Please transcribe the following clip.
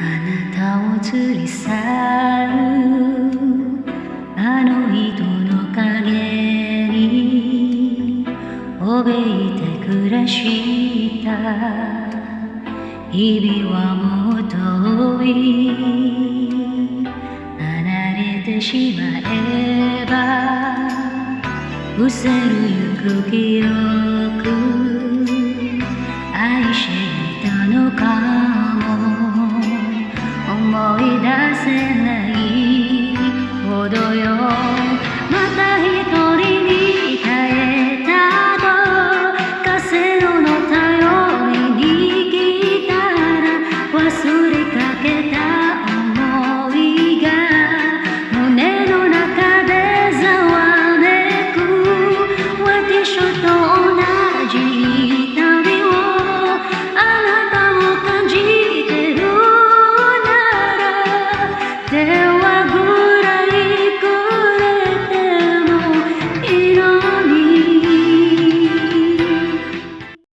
あなたを連れ去るあの人の影に怯えて暮らした日々はもう遠い。離れてしまえば薄れゆく記憶、愛していたのかも思い出せないほどよ。また一人に帰ったと風の便りにきいたら、忘れかけた想いが胸の中でざわめく。私と同じ痛みをあなたも感じてるなら、